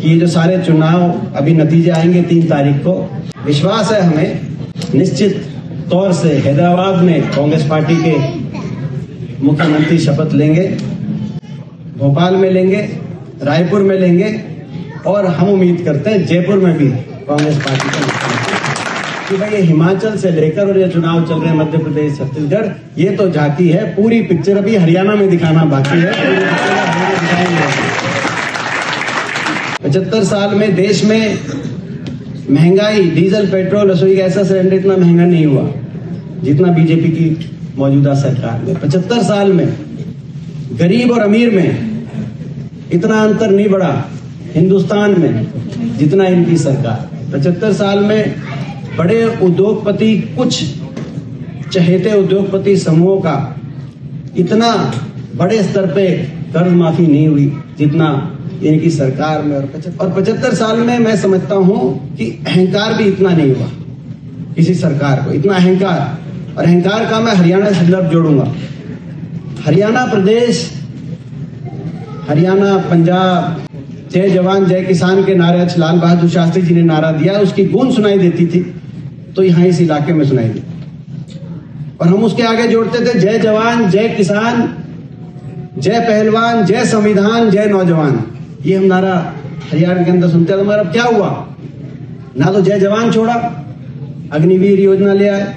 कि ये जो सारे चुनाव अभी नतीजे आएंगे 3 तारीख को, विश्वास है हमें निश्चित तौर से हैदराबाद में कांग्रेस पार्टी के मुख्यमंत्री शपथ लेंगे, भोपाल में लेंगे, रायपुर में लेंगे और हम उम्मीद करते हैं जयपुर में भी कांग्रेस पार्टी का मुख्यमंत्री। कि भाई ये हिमाचल से लेकर और ये चुनाव चल रहे हैं मध्य प्रदेश, छत्तीसगढ़, ये तो झांकी है, पूरी पिक्चर अभी हरियाणा में दिखाना बाकी है। 75 साल में देश में महंगाई, डीजल, पेट्रोल, रसोई गैस का सिलेंडर इतना महंगा नहीं हुआ जितना बीजेपी की मौजूदा सरकार में। 75 साल में गरीब और अमीर में इतना अंतर नहीं बढ़ा हिंदुस्तान में जितना इनकी सरकार। 75 साल में बड़े उद्योगपति, कुछ चहेते उद्योगपति समूहों का इतना बड़े स्तर पे कर्ज माफी नहीं हुई जितना इनकी सरकार में। और 75 साल में मैं समझता हूं कि अहंकार भी इतना नहीं हुआ किसी सरकार को, इतना अहंकार। और अहंकार का मैं हरियाणा से संदर्भ जोड़ूंगा। हरियाणा प्रदेश, हरियाणा, पंजाब, जय जवान जय किसान के नारे आज लाल बहादुर शास्त्री जी ने नारा दिया, उसकी गूंज सुनाई देती थी तो यहाँ इस इलाके में सुनाई दी। और हम उसके आगे जोड़ते थे जय जवान जय किसान, जय पहलवान, जय संविधान, जय नौजवान। ये हम नारा हरियाणा के अंदर सुनते थे। मगर अब क्या हुआ? ना तो जय जवान छोड़ा, अग्निवीर योजना ले आए,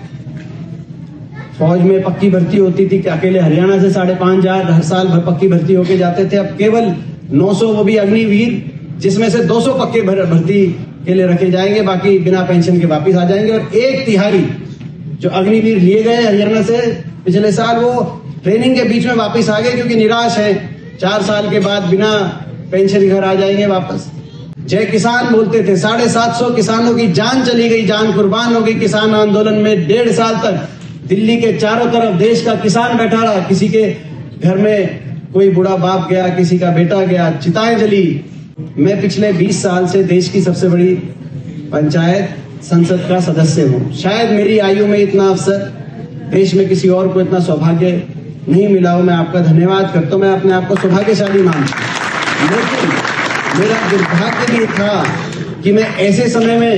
फौज में पक्की भर्ती होती थी कि अकेले हरियाणा से 5,500 हर साल पक्की भर्ती होके जाते थे, अब केवल 900, वो भी अग्निवीर, जिसमें से 200 पक्के भर्ती के लिए रखे जाएंगे, बाकी बिना पेंशन के वापिस आ जाएंगे। और 1/3 जो अग्निवीर लिए गए हरियाणा से पिछले साल, वो ट्रेनिंग के बीच में वापिस आ गए क्योंकि निराश है, 4 साल के बाद बिना पेंशन घर आ जाएंगे वापस। जय किसान बोलते थे, 750 किसानों की जान चली गई, जान कुर्बान हो गई किसान आंदोलन में। 1.5 साल तक दिल्ली के चारों तरफ देश का किसान बैठा रहा, किसी के घर में कोई बूढ़ा बाप गया, किसी का बेटा गया, चिताएं जली। मैं पिछले 20 साल से देश की सबसे बड़ी पंचायत संसद का सदस्य हूँ। शायद मेरी आयु में इतना अवसर देश में किसी और को इतना सौभाग्य नहीं मिला हो। मैं आपका धन्यवाद करता हूँ, मैं अपने आप को सौभाग्यशाली मानता हूँ। लेकिन मेरा दुर्भाग्य भी था कि मैं ऐसे समय में,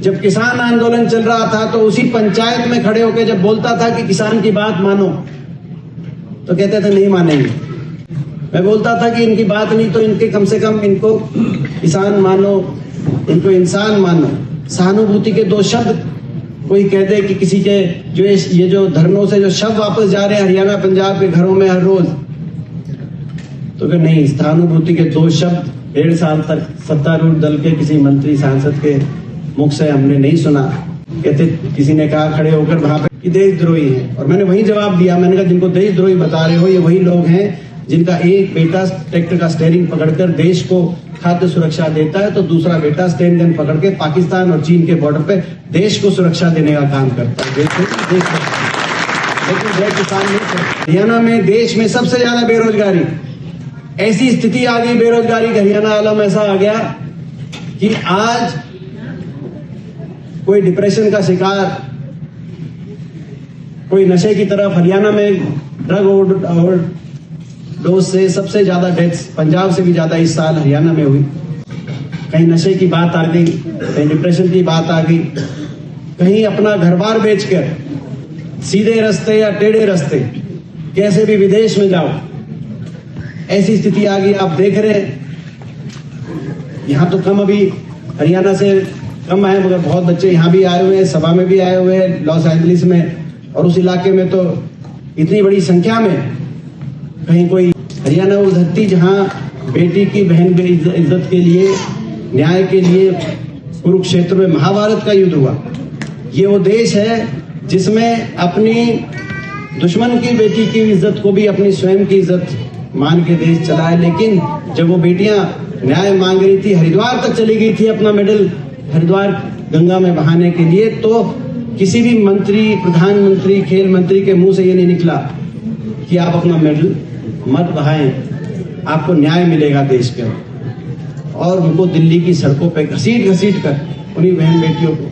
जब किसान आंदोलन चल रहा था, तो उसी पंचायत में खड़े होकर जब बोलता था कि किसान की बात मानो, तो कहते थे नहीं मानेंगे। मैं बोलता था कि इनकी बात नहीं तो इनके कम से कम इनको किसान मानो, इनको इंसान मानो। सहानुभूति के 2 शब्द कोई कह दे कि किसी के जो ये जो धरनों से जो शव वापस जा रहे हैं हरियाणा पंजाब के घरों में हर रोज, तो कि नहीं, सहानुभूति के 2 शब्द 1.5 साल तक सत्तारूढ़ दल के किसी मंत्री सांसद के मुख से हमने नहीं सुना। कहते, किसी ने कहा खड़े होकर वहां पे कि देशद्रोही हैं, और मैंने वही जवाब दिया। मैंने कहा जिनको देशद्रोही बता रहे हो ये वही लोग हैं जिनका एक बेटा ट्रैक्टर का स्टीयरिंग पकड़कर देश को खाद्य सुरक्षा देता है, तो दूसरा बेटा स्टेन गन पकड़ के पाकिस्तान और चीन के बॉर्डर पे देश को सुरक्षा देने का काम करता है। लेकिन जय किसान नहीं करता। हरियाणा में देश में सबसे ज्यादा बेरोजगारी, ऐसी स्थिति आ गई बेरोजगारी का, हरियाणा आलम ऐसा आ गया कि आज कोई डिप्रेशन का शिकार, कोई नशे की तरफ। हरियाणा में ड्रग ओवरडोज से सबसे ज्यादा डेथ्स पंजाब से भी ज्यादा इस साल हरियाणा में हुई। कहीं नशे की बात आ गई, कहीं डिप्रेशन की बात आ गई, कहीं अपना घर बार बेचकर सीधे रास्ते या टेढ़े रास्ते कैसे भी विदेश में जाओ, ऐसी स्थिति आ गई। आप देख रहे हैं यहाँ तो कम, अभी हरियाणा से कम आए, मगर बहुत बच्चे यहाँ भी आए हुए हैं, सभा में भी आए हुए हैं लॉस एंजलिस में, और उस इलाके में तो इतनी बड़ी संख्या में। कहीं कोई हरियाणा वो धरती जहाँ बेटी की, बहन की इज्जत के लिए, न्याय के लिए कुरुक्षेत्र में महाभारत का युद्ध हुआ। ये वो देश है जिसमें अपनी दुश्मन की बेटी की इज्जत को भी अपनी स्वयं की इज्जत मान के देश चला है। लेकिन जब वो बेटियां न्याय मांग रही थी, हरिद्वार तक चली गई थी अपना मेडल हरिद्वार गंगा में बहाने के लिए, तो किसी भी मंत्री, प्रधानमंत्री, खेल मंत्री के मुंह से ये नहीं निकला कि आप अपना मेडल मत बहाएं, आपको न्याय मिलेगा देश के। और उनको दिल्ली की सड़कों पे घसीट कर उन्हीं बहन बेटियों को,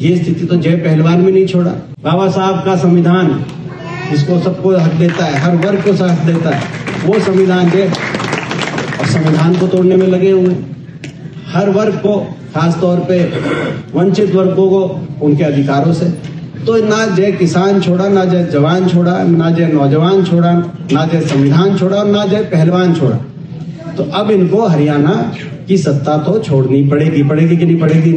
ये स्थिति तो जय पहलवान में नहीं छोड़ा। बाबा साहब का संविधान जिसको सबको हक देता है, हर वर्ग को हक देता है, वो संविधान दे, और संविधान को तोड़ने में लगे हुए। हर वर्ग को, खास तौर पे वंचित वर्गों को उनके अधिकारों से। तो ना जय किसान छोड़ा, ना जय जवान छोड़ा, ना जय नौजवान छोड़ा, ना जय संविधान छोड़ा और ना जय पहलवान छोड़ा। तो अब इनको हरियाणा की सत्ता तो छोड़नी पड़ेगी। पड़ेगी कि नहीं पड़ेगी?